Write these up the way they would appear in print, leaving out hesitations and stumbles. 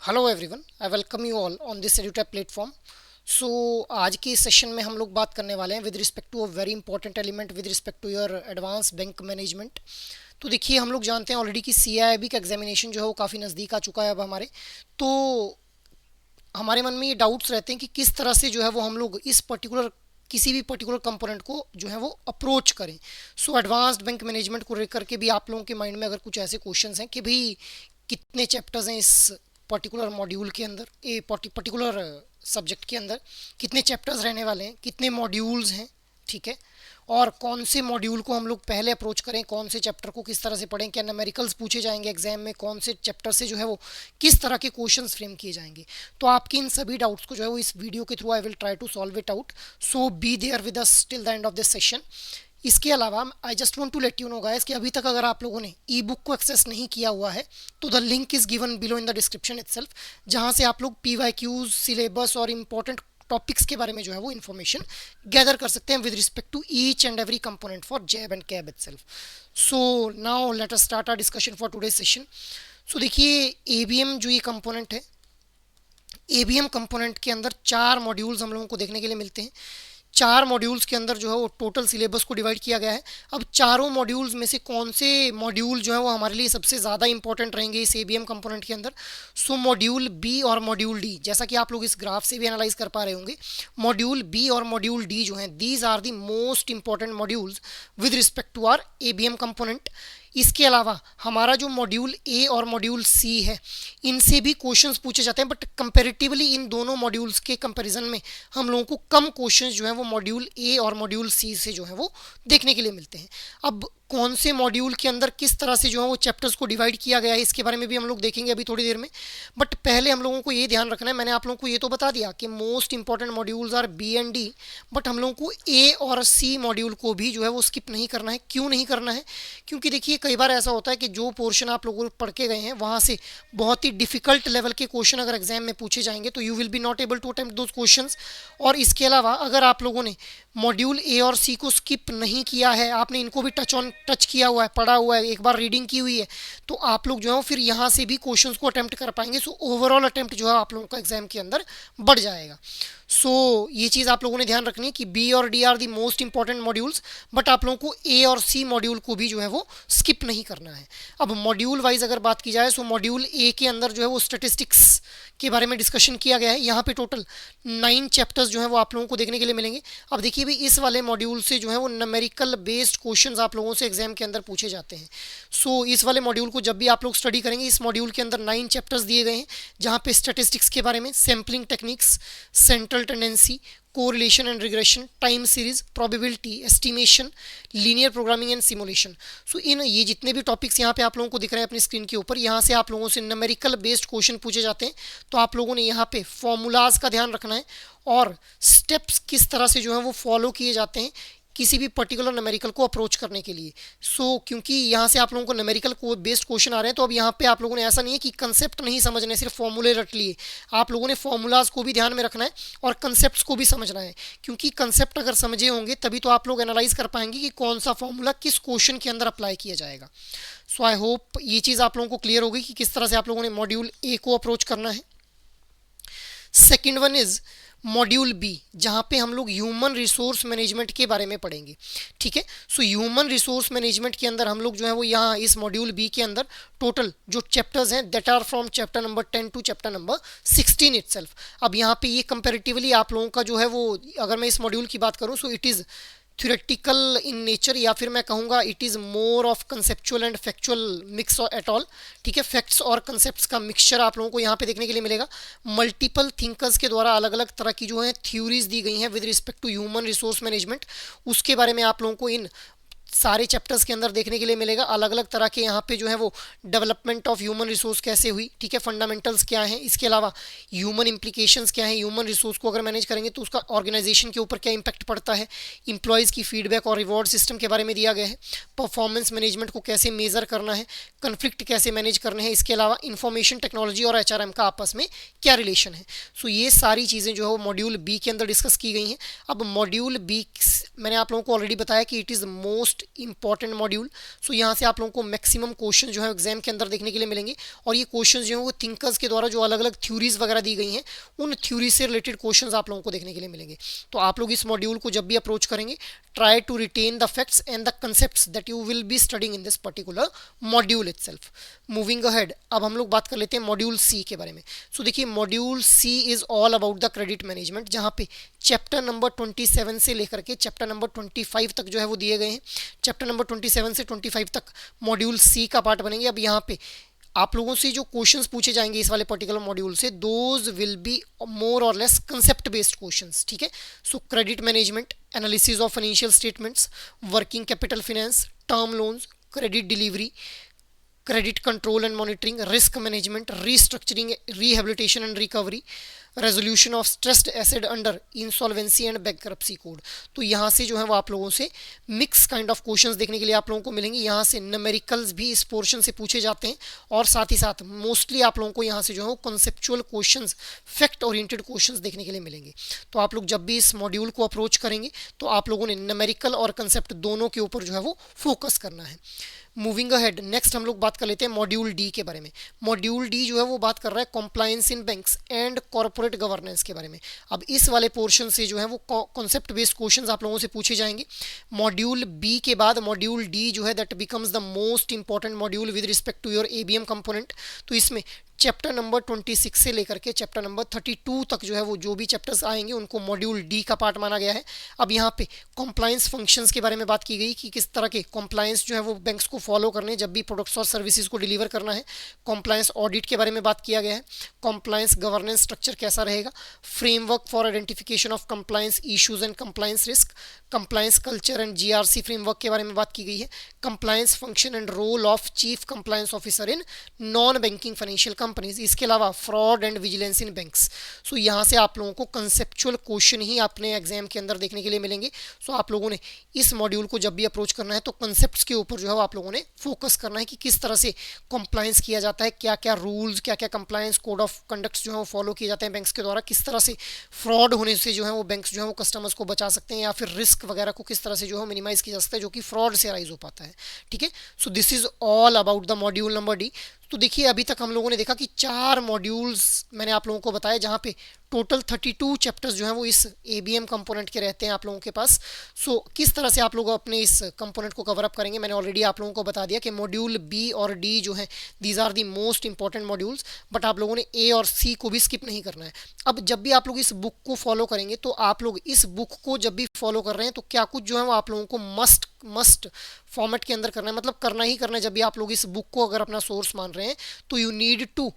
Hello everyone, I welcome you all on this edutech platform. So आज के इस session में हम लोग बात करने वाले हैं with respect to a very important element with respect to your advance bank management. तो देखिए, हम लोग जानते हैं ऑलरेडी कि सीआईबी का एग्जामिनेशन जो है वो काफ़ी नज़दीक आ चुका है अब हमारे। तो हमारे मन में ये डाउट्स रहते हैं कि किस तरह से जो है वो हम लोग इस पर्टिकुलर किसी भी पर्टिकुलर कंपोनेंट को जो है वो अप्रोच करें। सो एडवांस्ड बैंक मैनेजमेंट को लेकर के भी आप लोगों के माइंड में अगर कुछ ऐसे क्वेश्चंस हैं कि भाई कितने चैप्टर्स हैं इस पर्टिकुलर मॉड्यूल के अंदर, ये पर्टिकुलर सब्जेक्ट के अंदर कितने चैप्टर्स रहने वाले हैं, कितने मॉड्यूल्स हैं, ठीक है, और कौन से मॉड्यूल को हम लोग पहले अप्रोच करें, कौन से चैप्टर को किस तरह से पढ़ें, क्या न्यूमेरिकल्स पूछे जाएंगे एग्जाम में, कौन से चैप्टर से जो है वो किस तरह के क्वेश्चंस फ्रेम किए जाएंगे। तो आपकी इन सभी डाउट्स को जो है वो इस वीडियो के through I will try to solve it out. So be there with us till the end of this session. इसके अलावा I just want to let you know guys कि अभी तक अगर आप लोगों ने ई बुक को एक्सेस नहीं किया हुआ है तो the link is given below in the description itself, जहाँ से आप लोग PYQs, सिलेबस और इम्पोर्टेंट टॉपिक्स के बारे में जो है वो इन्फॉर्मेशन गैदर कर सकते हैं with respect to each and every component for JAIIB and CAIIB itself. So now let us start our discussion for today session. So देखिए, ABM जो ये कंपोनेंट है, ABM कंपोनेंट के अंदर 4 मॉड्यूल्स हम लोगों को देखने के लिए मिलते हैं। 4 मॉड्यूल्स के अंदर जो है वो टोटल सिलेबस को डिवाइड किया गया है। अब चारों मॉड्यूल्स में से कौन से मॉड्यूल जो है वो हमारे लिए सबसे ज़्यादा इंपॉर्टेंट रहेंगे इस ABM कंपोनेंट के अंदर। सो मॉड्यूल बी और मॉड्यूल डी, जैसा कि आप लोग इस ग्राफ से भी एनालाइज कर पा रहे होंगे, मॉड्यूल बी और मॉड्यूल डी जो हैं, these are the most important modules with respect to our ABM component. इसके अलावा हमारा जो मॉड्यूल ए और मॉड्यूल सी है, इनसे भी क्वेश्चंस पूछे जाते हैं, बट कंपैरेटिवली इन दोनों मॉड्यूल्स के कंपैरिजन में हम लोगों को कम क्वेश्चंस जो हैं वो मॉड्यूल ए और मॉड्यूल सी से जो है वो देखने के लिए मिलते हैं। अब कौन से मॉड्यूल के अंदर किस तरह से जो है वो चैप्टर्स को डिवाइड किया गया है, इसके बारे में भी हम लोग देखेंगे अभी थोड़ी देर में। बट पहले हम लोगों को ये ध्यान रखना है, मैंने आप लोगों को ये तो बता दिया कि most important modules are B and D, but हम लोगों को ए और सी मॉड्यूल को भी जो है वो स्किप नहीं करना है। क्यों नहीं करना है? क्योंकि देखिए, कई बार ऐसा होता है कि जो पोर्शन आप लोगों पढ़ के गए हैं वहाँ से बहुत ही डिफिकल्ट लेवल के क्वेश्चन अगर एग्जाम में पूछे जाएंगे तो you will be not able to attempt those questions. और इसके अलावा अगर आप लोगों ने मॉड्यूल ए और सी को स्किप नहीं किया है, आपने इनको भी टच किया हुआ है, पढ़ा हुआ है, एक बार रीडिंग की हुई है, तो आप लोग जो है फिर यहाँ से भी क्वेश्चंस को अटेम्प्ट कर पाएंगे। सो ओवरऑल अटेम्प्ट जो है आप लोगों का एग्जाम के अंदर बढ़ जाएगा। सो ये चीज़ आप लोगों ने ध्यान रखनी है कि बी और D are the most important modules, but आप लोगों को ए और सी मॉड्यूल को भी जो है वो स्किप नहीं करना है। अब मॉड्यूल वाइज अगर बात की जाए, सो मॉड्यूल ए के अंदर जो है वो स्टेटिस्टिक्स के बारे में डिस्कशन किया गया है। यहाँ पे टोटल 9 चैप्टर्स जो है वो आप लोगों को देखने के लिए मिलेंगे। अब देखिए भाई, इस वाले मॉड्यूल से जो है वो न्यूमेरिकल बेस्ड क्वेश्चंस आप लोगों से एग्जाम के अंदर पूछे जाते हैं। सो इस वाले मॉड्यूल को जब भी आप लोग स्टडी करेंगे, इस मॉड्यूल के अंदर 9 चैप्टर्स दिए गए हैं, जहाँ पे स्टेटिस्टिक्स के बारे में, sampling techniques, central tendency, correlation and regression, time series, probability, estimation, linear programming and simulation. So इन ये जितने भी टॉपिक्स यहाँ पे आप लोगों को दिख रहे हैं अपनी स्क्रीन के ऊपर, यहाँ से आप लोगों से न्यूमेरिकल बेस्ड क्वेश्चन पूछे जाते हैं। तो आप लोगों ने यहाँ पे फॉर्मूलाज का ध्यान रखना है और स्टेप्स किस तरह से जो है वो फॉलो किए जाते हैं किसी भी पर्टिकुलर न्यूमेरिकल को अप्रोच करने के लिए। क्योंकि यहाँ से आप लोगों को न्यूमेरिकल को बेस्ड क्वेश्चन आ रहे हैं, तो अब यहाँ पे आप लोगों ने ऐसा नहीं है कि कंसेप्ट नहीं समझने, सिर्फ फॉर्मूले रट लिए। आप लोगों ने फॉर्मूलाज को भी ध्यान में रखना है और कंसेप्ट को भी समझना है, क्योंकि कंसेप्ट अगर समझे होंगे तभी तो आप लोग एनालाइज कर पाएंगे कि कौन सा फॉर्मूला किस क्वेश्चन के अंदर अप्लाई किया जाएगा। सो आई होप ये चीज़ आप लोगों को क्लियर होगी कि किस तरह से आप लोगों ने मॉड्यूल ए को अप्रोच करना है। Second one is module B, जहाँ पे हम लोग ह्यूमन रिसोर्स मैनेजमेंट के बारे में पढ़ेंगे। ठीक है, सो ह्यूमन रिसोर्स मैनेजमेंट के अंदर हम लोग जो है वो यहाँ इस मॉड्यूल बी के अंदर टोटल जो चैप्टर्स हैं that are from chapter number 10 to chapter number 16 itself. अब यहाँ पे ये कंपैरेटिवली आप लोगों का जो है वो, अगर मैं इस मॉड्यूल की बात करूँ, so it is theoretical in nature, या फिर मैं कहूँगा it is more of conceptual and factual mix at all. ठीक है, फैक्ट्स और कंसेप्ट्स का मिक्सचर आप लोगों को यहाँ पे देखने के लिए मिलेगा। मल्टीपल थिंकर्स के द्वारा अलग अलग तरह की जो है थ्योरीज दी गई हैं with respect to human resource management, उसके बारे में आप लोगों को इन सारे चैप्टर्स के अंदर देखने के लिए मिलेगा। अलग अलग तरह के यहाँ पे जो है वो डेवलपमेंट ऑफ ह्यूमन रिसोर्स कैसे हुई, ठीक है, फंडामेंटल्स क्या हैं, इसके अलावा ह्यूमन इंप्लीकेशंस क्या हैं, ह्यूमन रिसोर्स को अगर मैनेज करेंगे तो उसका ऑर्गेनाइजेशन के ऊपर क्या इंपैक्ट पड़ता है, इंप्लॉयज़ की फीडबैक और रिवॉर्ड सिस्टम के बारे में दिया गया है, परफॉर्मेंस मैनेजमेंट को कैसे मेज़र करना है, कन्फ्लिक्ट कैसे मैनेज करने हैं, इसके अलावा इंफॉर्मेशन टेक्नोलॉजी और HRM का आपस में क्या रिलेशन है। सो ये सारी चीज़ें जो है वो मॉड्यूल बी के अंदर डिस्कस की गई हैं। अब मॉड्यूल बी मैंने आप लोगों को ऑलरेडी बताया कि it is most most important module. So यहाँ से आप लोगों को मैक्सिमम क्वेश्चन जो है एग्जाम के अंदर देखने के लिए मिलेंगे, और ये क्वेश्चन जो है वो थिंकर्स के द्वारा जो अलग अलग थ्योरीज वगैरह दी गई हैं उन थ्योरी से रिलेटेड क्वेश्चंस आप लोगों को देखने के लिए मिलेंगे। तो आप लोग इस मॉड्यूल को जब भी अप्रोच करेंगे, try to retain the facts and the concepts that you will be studying in this particular module itself. Moving ahead, अब हम लोग बात कर लेते हैं मॉड्यूल सी के बारे में। सो देखिए module C is all about the credit management, जहाँ पे चैप्टर नंबर 27 से लेकर के चैप्टर नंबर 25 तक जो है वो दिए गए हैं। चैप्टर नंबर 27 से 25 तक मॉड्यूल सी का पार्ट बनेंगे। अब यहाँ पे आप लोगों से जो क्वेश्चंस पूछे जाएंगे इस वाले पर्टिकुलर मॉड्यूल से, दोज विल बी मोर और लेस कंसेप्ट बेस्ड क्वेश्चंस, ठीक है। सो credit management, analysis of financial statements, working capital finance, term loans, credit delivery, credit control and monitoring, risk management, restructuring, rehabilitation and recovery, resolution of stressed asset under insolvency and bankruptcy code. तो यहाँ से जो है वो आप लोगों से mix kind of questions देखने के लिए आप लोगों को मिलेंगे। यहाँ से न्यूमेरिकल्स भी इस पोर्शन से पूछे जाते हैं, और साथ ही साथ मोस्टली आप लोगों को यहाँ से जो है वो conceptual questions, fact oriented questions देखने के लिए मिलेंगे। तो आप लोग जब भी इस मॉड्यूल को अप्रोच करेंगे तो आप लोगों ने न्यूमेरिकल और कंसेप्ट दोनों के ऊपर जो है वो फोकस करना है। मूविंग अहेड, नेक्स्ट हम लोग बात कर लेते हैं मॉड्यूल डी के बारे में। मॉड्यूल डी जो है वो बात कर रहा है compliance in banks and corporate governance के बारे में। अब इस वाले पोर्शन से जो है वो कॉन्सेप्ट बेस्ड क्वेश्चंस आप लोगों से पूछे जाएंगे। मॉड्यूल बी के बाद मॉड्यूल डी जो है that becomes the most important module with respect to your ABM component. तो इसमें चैप्टर नंबर 26 से लेकर के चैप्टर नंबर 32 तक जो है वो जो भी चैप्टर्स आएंगे उनको मॉड्यूल डी का पार्ट माना गया है। अब यहाँ पे कॉम्प्लायंस फंक्शंस के बारे में बात की गई कि किस तरह के कॉम्प्लायंस जो है वो बैंक्स को फॉलो करने जब भी प्रोडक्ट्स और सर्विसेज को डिलीवर करना है। कॉम्प्लायंस ऑडिट के बारे में बात किया गया है। कॉम्प्लायंस गवर्नेंस स्ट्रक्चर कैसा रहेगा, framework for identification of compliance issues and compliance risk, compliance culture and GRC framework के बारे में बात की गई है। Compliance function and role of chief compliance officer in non banking financial companies, इसके अलावा fraud and vigilance in banks. So यहाँ से आप लोगों को कंसेप्चुअल क्वेश्चन ही अपने एग्जाम के अंदर देखने के लिए मिलेंगे। सो आप लोगों ने इस मॉड्यूल को जब भी अप्रोच करना है तो कंसेप्ट्स के ऊपर जो है आप लोगों ने फोकस करना है कि किस तरह से कंप्लायंस किया जाता है, क्या क्या रूल्स, क्या क्या कंप्लायंस कोड ऑफ कंडक्ट्स जो है वो फॉलो किए जाते हैं बैंक्स के द्वारा, किस तरह से फ्रॉड होने से जो है वो बैंक्स जो है वो कस्टमर्स को बचा सकते हैं, या फिर रिस्क वगैरह को किस तरह से जो है मिनिमाइज किया जा सकता है जो कि फ्रॉड से अराइज हो पाता है, ठीक है। So this is all about the module number D. तो देखिए अभी तक हम लोगों ने देखा कि 4 मॉड्यूल्स मैंने आप लोगों को बताया, जहाँ पे टोटल 32 चैप्टर्स जो हैं वो इस एबीएम कंपोनेंट के रहते हैं आप लोगों के पास। सो किस तरह से आप लोग अपने इस कंपोनेंट को कवर अप करेंगे मैंने ऑलरेडी आप लोगों को बता दिया कि मॉड्यूल बी और डी जो हैं these are the most important modules, but आप लोगों ने ए और सी को भी स्किप नहीं करना है। अब जब भी आप लोग इस बुक को फॉलो करेंगे तो आप लोग इस बुक को जब भी फॉलो कर रहे हैं तो क्या कुछ जो है वो आप लोगों को मस्ट फॉर्मेट के अंदर करना है, मतलब करना ही करना है। जब भी आप लोग इस बुक को अगर अपना सोर्स मान रहे हैं तो you need to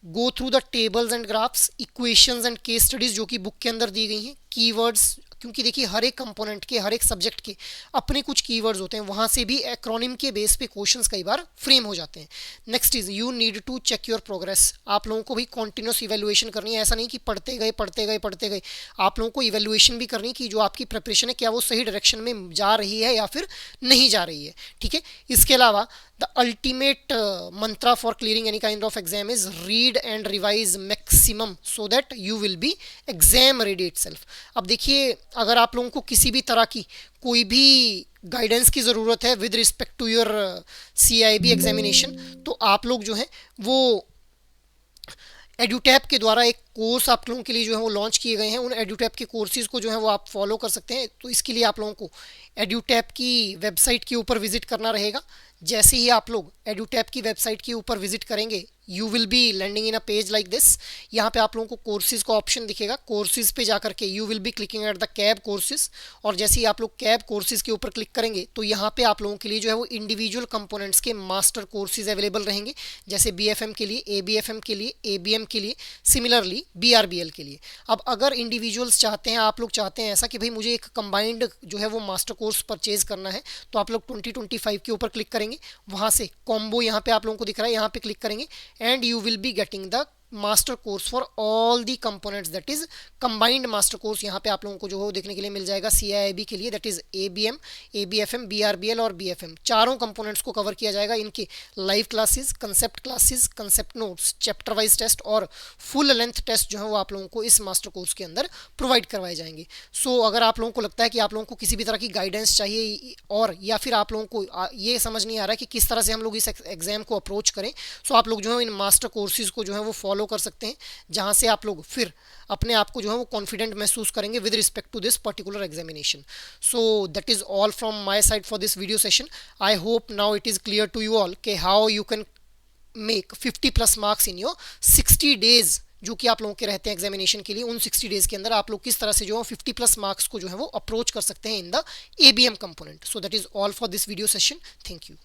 go through the tables and graphs, equations and case studies जो कि बुक के अंदर दी गई हैं, कीवर्ड्स, क्योंकि देखिए हर एक कंपोनेंट के, हर एक सब्जेक्ट के अपने कुछ कीवर्ड्स होते हैं, वहाँ से भी एक्रोनिम के बेस पे क्वेश्चंस कई बार फ्रेम हो जाते हैं। Next is you need to check your progress. आप लोगों को भी कॉन्टिन्यूस इवेल्युएशन करनी है, ऐसा नहीं कि पढ़ते गए। आप लोगों को इवेल्युएशन भी करनी है कि जो आपकी प्रिपरेशन है क्या वो सही डायरेक्शन में जा रही है या फिर नहीं जा रही है, ठीक है। इसके अलावा the ultimate Mantra for clearing any kind of exam is read and revise maximum so that you will B exam ready itself. अब देखिए अगर आप लोगों को किसी भी तरह की कोई भी गाइडेंस की ज़रूरत है with respect to your CIB examination, तो आप लोग जो है वो एड्यूटैप के द्वारा एक कोर्स आप लोगों के लिए जो है वो लॉन्च किए गए हैं। उन एड्यूटैप के कोर्सेज़ को जो है वो आप फॉलो कर सकते हैं। तो इसके लिए आप लोगों को एड्यूटैप की वेबसाइट के ऊपर विजिट करना रहेगा। जैसे ही आप लोग एड्यूटैप की वेबसाइट के ऊपर विजिट करेंगे you will be landing in a page like this. यहाँ पे आप लोगों को कोर्सेज का ऑप्शन दिखेगा। कोर्सेज पे जा करके you will B clicking at the cab courses, और जैसे ही आप लोग कैब कोर्सेज के ऊपर क्लिक करेंगे तो यहाँ पे आप लोगों के लिए जो है वो इंडिविजुअल कंपोनेंट्स के मास्टर कोर्सेज अवेलेबल रहेंगे, जैसे BFM के लिए, ABFM के लिए, ABM के लिए, सिमिलरली BRBL के लिए। अब अगर इंडिविजुअल्स चाहते हैं, आप लोग चाहते हैं ऐसा कि भाई मुझे एक कंबाइंड जो है वो मास्टर कोर्स परचेज करना है, तो आप लोग 2025 के ऊपर क्लिक करेंगे। वहाँ से कॉम्बो यहाँ पे आप लोगों को दिख रहा है, यहाँ पे क्लिक करेंगे and you will be getting the master course for all the components, that is combined master course. यहाँ पे आप लोगों को जो है देखने के लिए मिल जाएगा CIIB के लिए, that is ABM, ABFM, BRBL और BFM, चारों कंपोनेंट्स को कवर किया जाएगा। इनके live classes, classes, concept notes, chapter wise test और फुल लेंथ टेस्ट जो है वो आप लोगों को इस मास्टर कोर्स के अंदर प्रोवाइड करवाए जाएंगे। सो अगर आप लोगों को लगता है कि आप लोगों को किसी भी तरह की गाइडेंस चाहिए और या फिर आप लोगों को ये समझ नहीं आ रहा कि किस तरह से हम लोग इस एग्जाम को अप्रोच करें, सो आप लोग जो है इन मास्टर कोर्सेज को जो है वो फॉलो कर सकते हैं, जहां से आप लोग फिर अपने आप को जो है वो कॉन्फिडेंट महसूस करेंगे with respect to this particular examination. So that is all from my side for this video session. I hope now it is clear to you all कि how you can make 50+ marks in your 60 days जो कि आप लोगों के रहते हैं examination के लिए। उन 60 डेज के अंदर आप लोग किस तरह से जो है 50+ मार्क्स को जो है वो अप्रोच कर सकते हैं in the ABM component. So that is all for this video session. Thank you.